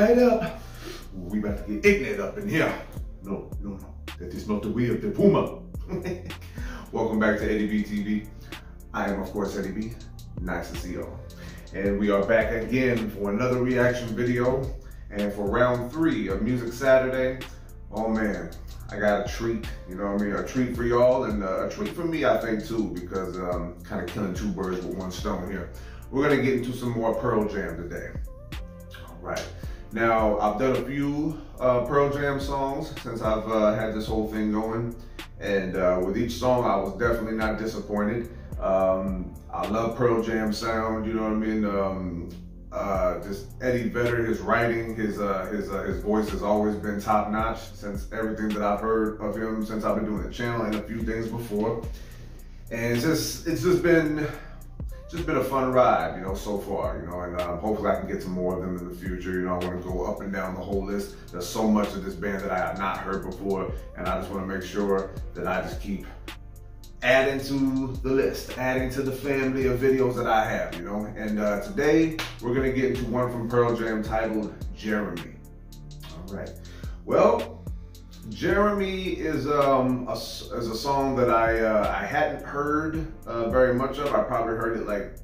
right up. We about to get ignorant up in here. No. That is not the way of the Puma. Welcome back to Eddie B TV. I am, of course, Eddie B. Nice to see y'all. And we are back again for another reaction video. And for round 3 of Music Saturday, oh man, I got a treat, you know what I mean? A treat for y'all and a treat for me, I think, too, because kind of killing 2 birds with 1 stone here. We're gonna get into some more Pearl Jam today. All right. Now, I've done a few Pearl Jam songs since I've had this whole thing going. And with each song, I was definitely not disappointed. I love Pearl Jam sound, you know what I mean? Just Eddie Vedder, his writing, his voice has always been top notch since everything that I've heard of him since I've been doing the channel and a few things before. And it's just been a fun ride, you know, so far, you know, and hopefully I can get some more of them in the future. You know, I want to go up and down the whole list. There's so much of this band that I have not heard before, and I just want to make sure that I just keep adding to the list, adding to the family of videos that I have, you know. And today we're gonna get into one from Pearl Jam titled Jeremy. All right. Well, Jeremy is a song that I hadn't heard very much of. I probably heard it like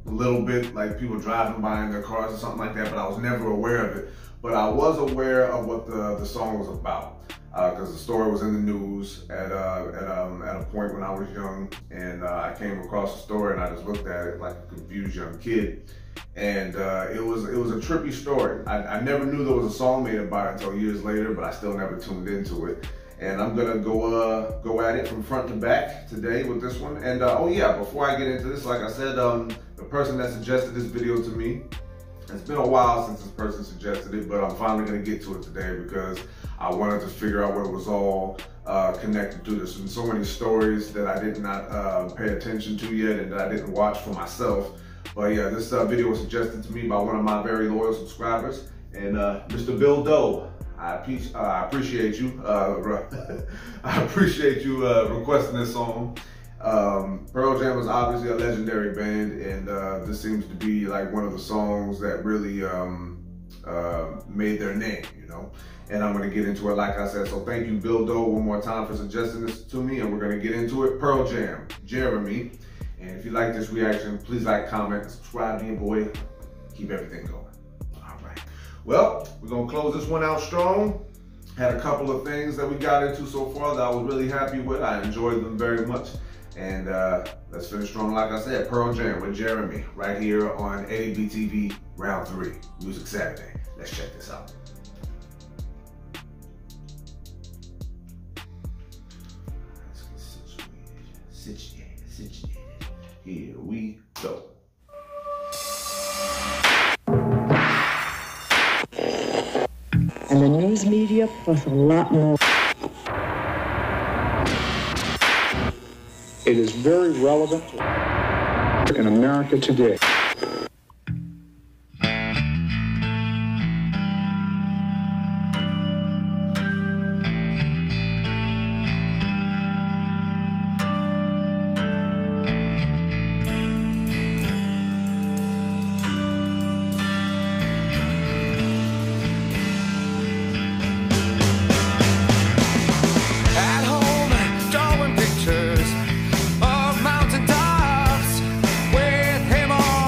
a little bit, like people driving by in their cars or something like that, but I was never aware of it. But I was aware of what the song was about. Because the story was in the news at a point when I was young, and I came across the story and I just looked at it like a confused young kid, and it was a trippy story. I never knew there was a song made about it until years later, but I still never tuned into it. And I'm gonna go at it from front to back today with this one. And oh yeah, before I get into this, like I said, the person that suggested this video to me, it's been a while since this person suggested it, but I'm finally gonna get to it today because I wanted to figure out what it was all connected to. There's been so many stories that I did not pay attention to yet and that I didn't watch for myself. But yeah, this video was suggested to me by one of my very loyal subscribers, and Mr. Bill Doe. I appreciate you. I appreciate you requesting this song. Pearl Jam is obviously a legendary band, and this seems to be like one of the songs that really made their name, you know. And I'm gonna get into it, like I said. So thank you, Bill Doe, one more time for suggesting this to me, and we're gonna get into it. Pearl Jam, Jeremy. And if you like this reaction, please like, comment, and subscribe to your boy. Keep everything going. All right. Well, we're gonna close this one out strong. Had a couple of things that we got into so far that I was really happy with. I enjoyed them very much. And let's finish strong, like I said. Pearl Jam with Jeremy, right here on Eddie B TV, round 3, Music Saturday. Let's check this out. Situated. Here we go. And the news media plus a lot more. It is very relevant in America today. Of mountain tops with him on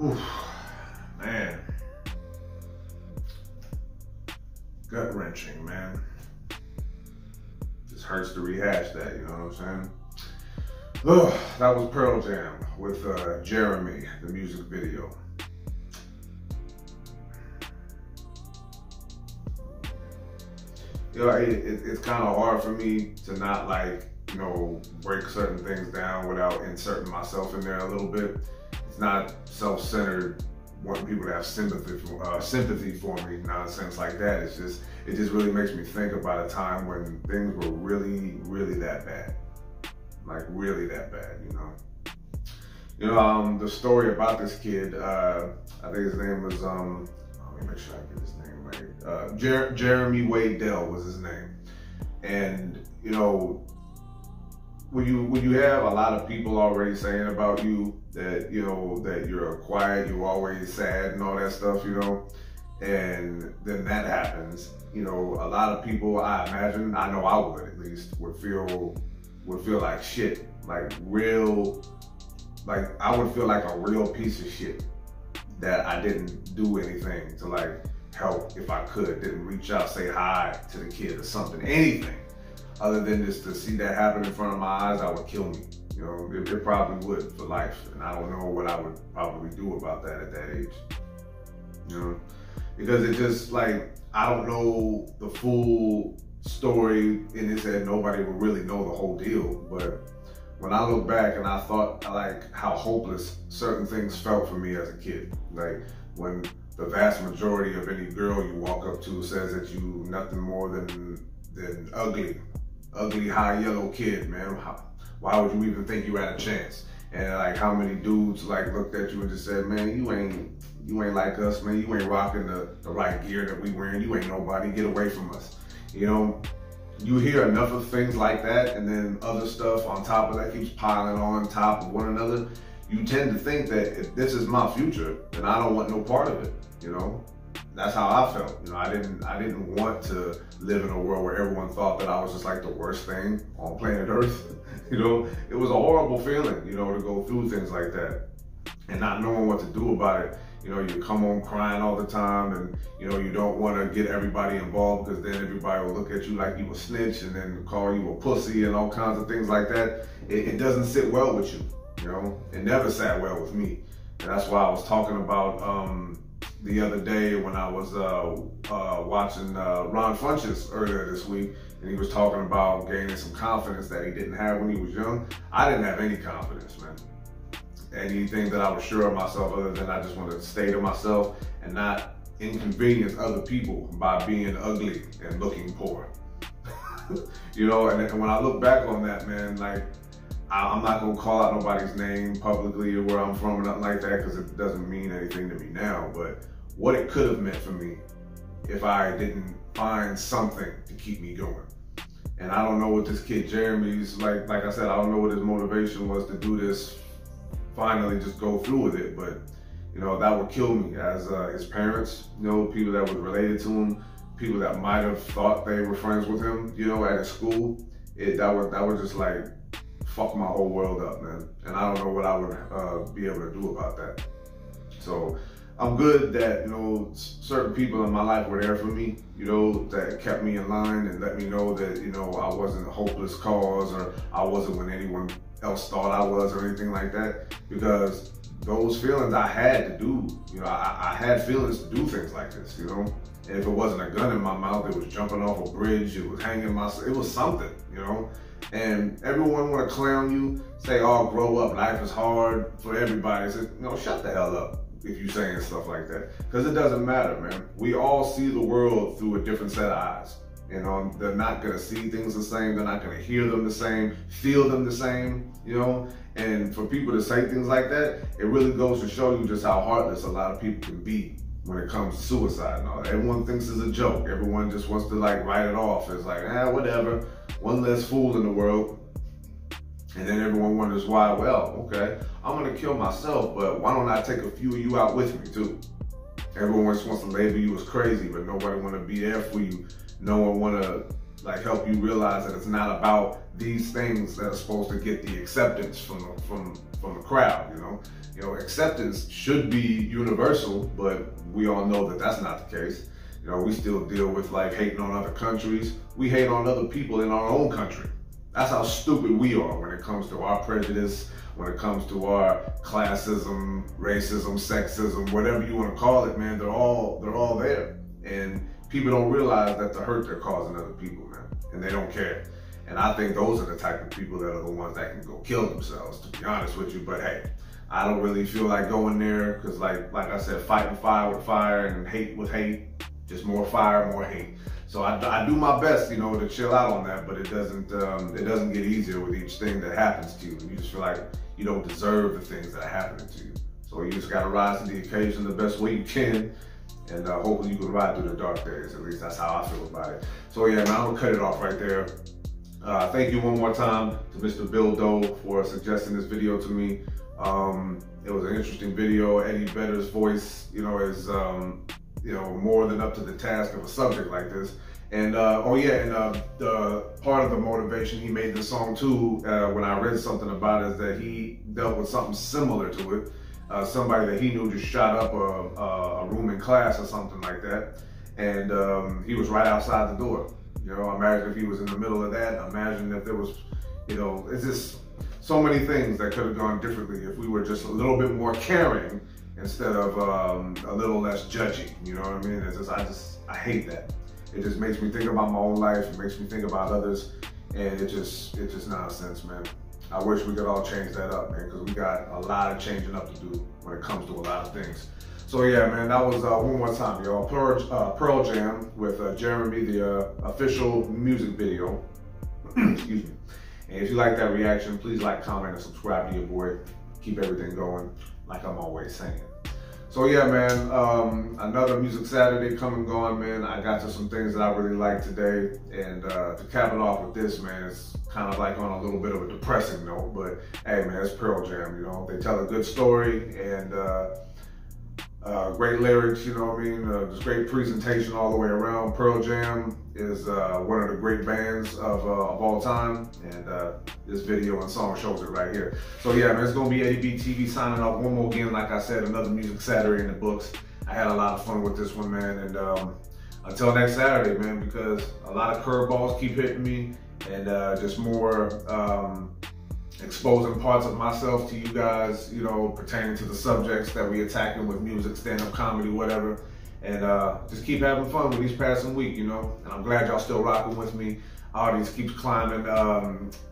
Oof, man. Gut wrenching, man. Just hurts to rehash that, you know what I'm saying? Ugh, that was Pearl Jam with Jeremy, the music video. You know, it's kind of hard for me to not, like, you know, break certain things down without inserting myself in there a little bit. It's not self-centered, wanting people to have sympathy for me, nonsense like that. It just really makes me think about a time when things were really, really that bad. Like really that bad, you know. You know, the story about this kid, I think his name was, let me make sure I get his name right. Jeremy Waddell was his name. And, you know, when you have a lot of people already saying about you that, you know, that you're quiet, you're always sad and all that stuff, you know, and then that happens, you know, a lot of people, I imagine, I know I would at least, would feel like shit, like I would feel like a real piece of shit that I didn't do anything to like help if I could, didn't reach out, say hi to the kid or something, anything other than just to see that happen in front of my eyes, that would kill me. You know, it probably would for life. And I don't know what I would probably do about that at that age. You know, because it just like, I don't know the full story in his head. Nobody will really know the whole deal. But when I look back and I thought like how hopeless certain things felt for me as a kid, like when the vast majority of any girl you walk up to says that you nothing more than ugly high yellow kid, man. Why would you even think you had a chance? And like how many dudes like looked at you and just said, man, you ain't like us, man. You ain't rocking the right gear that we wearing. You ain't nobody. Get away from us. You know, you hear enough of things like that, and then other stuff on top of that keeps piling on top of one another. You tend to think that if this is my future, then I don't want no part of it. You know, that's how I felt. You know, I didn't want to live in a world where everyone thought that I was just like the worst thing on planet Earth. You know, it was a horrible feeling, you know, to go through things like that and not knowing what to do about it. You know, you come home crying all the time and, you know, you don't want to get everybody involved because then everybody will look at you like you a snitch and then call you a pussy and all kinds of things like that. It doesn't sit well with you, you know. It never sat well with me. And that's why I was talking about the other day when I was watching Ron Funches earlier this week, and he was talking about gaining some confidence that he didn't have when he was young. I didn't have any confidence, man. Anything that I was sure of myself other than I just wanted to stay to myself and not inconvenience other people by being ugly and looking poor. You know, and when I look back on that, man, like, I'm not gonna call out nobody's name publicly or where I'm from or nothing like that because it doesn't mean anything to me now, but what it could have meant for me if I didn't find something to keep me going. And I don't know what this kid Jeremy's, like I said, I don't know what his motivation was to do this, finally just go through with it, but you know, that would kill me as his parents, you know, people that were related to him, people that might have thought they were friends with him, you know, at his school. That would just like fuck my whole world up, man. And I don't know what I would be able to do about that. So I'm good that, you know, certain people in my life were there for me, you know, that kept me in line and let me know that, you know, I wasn't a hopeless cause or I wasn't when anyone else thought I was or anything like that. Because those feelings I had to do, you know, I had feelings to do things like this, you know. And if it wasn't a gun in my mouth, it was jumping off a bridge, it was hanging myself, it was something, you know. And everyone want to clown you, say, oh, grow up, life is hard for everybody. Say, you know, shut the hell up if you're saying stuff like that. Because it doesn't matter, man. We all see the world through a different set of eyes. You know, they're not going to see things the same. They're not going to hear them the same, feel them the same, you know. And for people to say things like that, it really goes to show you just how heartless a lot of people can be when it comes to suicide and all that. Everyone thinks it's a joke. Everyone just wants to like write it off. It's like, whatever. One less fool in the world. And then everyone wonders why. Well, okay, I'm gonna kill myself, but why don't I take a few of you out with me too? Everyone just wants to label you as crazy, but nobody wanna be there for you. No one wanna like help you realize that it's not about these things that are supposed to get the acceptance from the crowd. You know, acceptance should be universal, but we all know that that's not the case. You know, we still deal with like hating on other countries. We hate on other people in our own country. That's how stupid we are when it comes to our prejudice, when it comes to our classism, racism, sexism, whatever you want to call it, man. They're all there. And people don't realize that the hurt they're causing other people, man, and they don't care. And I think those are the type of people that are the ones that can go kill themselves, to be honest with you. But hey, I don't really feel like going there because like I said, fighting fire with fire and hate with hate, just more fire, more hate. So I do my best, you know, to chill out on that, but it doesn't get easier with each thing that happens to you. You just feel like you don't deserve the things that are happening to you. So you just got to rise to the occasion the best way you can. And hopefully you can ride through the dark days. At least that's how I feel about it. So yeah, man, I'm gonna cut it off right there. Thank you one more time to Mr. Bill Doe for suggesting this video to me. It was an interesting video. Eddie Vedder's voice, you know, is you know, more than up to the task of a subject like this. And the part of the motivation he made the song too, when I read something about it, is that he dealt with something similar to it. Somebody that he knew just shot up a room in class or something like that. And he was right outside the door. You know, imagine if he was in the middle of that. Imagine if there was, you know, it's just so many things that could have gone differently if we were just a little bit more caring instead of a little less judgy. You know what I mean? It's just, I hate that. It just makes me think about my own life. It makes me think about others. And it's just nonsense, man. I wish we could all change that up, man, because we got a lot of changing up to do when it comes to a lot of things. So yeah, man, that was one more time, y'all. Pearl Jam with Jeremy, the official music video. Excuse me. And if you like that reaction, please like, comment, and subscribe to your boy. Keep everything going, like I'm always saying. So yeah, man, another Music Saturday come and gone, man. I got to some things that I really like today. And to cap it off with this, man, it's kind of like on a little bit of a depressing note, but hey, man, it's Pearl Jam, you know. They tell a good story and great lyrics, you know what I mean? Just great presentation all the way around. Pearl Jam is one of the great bands of all time, and this video and song shows it right here. So yeah, man, it's gonna be Eddie B TV signing off one more again. Like I said, another Music Saturday in the books. I had a lot of fun with this one, man, and until next Saturday, man, because a lot of curveballs keep hitting me, and just more exposing parts of myself to you guys, you know, pertaining to the subjects that we attacking with music, stand-up comedy, whatever. And just keep having fun with each passing week, you know. And I'm glad y'all still rocking with me. Audience keeps climbing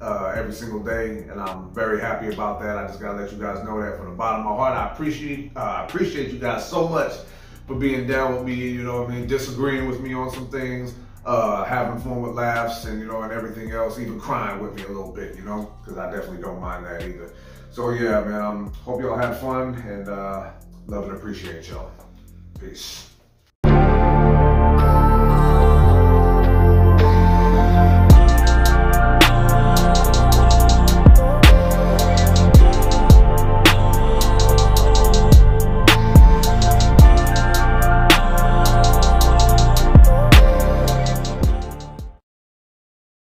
every single day, and I'm very happy about that. I just gotta let you guys know that from the bottom of my heart. I appreciate you guys so much for being down with me, you know what I mean, disagreeing with me on some things, having fun with laughs, and you know, and everything else, even crying with me a little bit, you know, because I definitely don't mind that either. So yeah, man, hope y'all had fun, and love and appreciate y'all. Peace.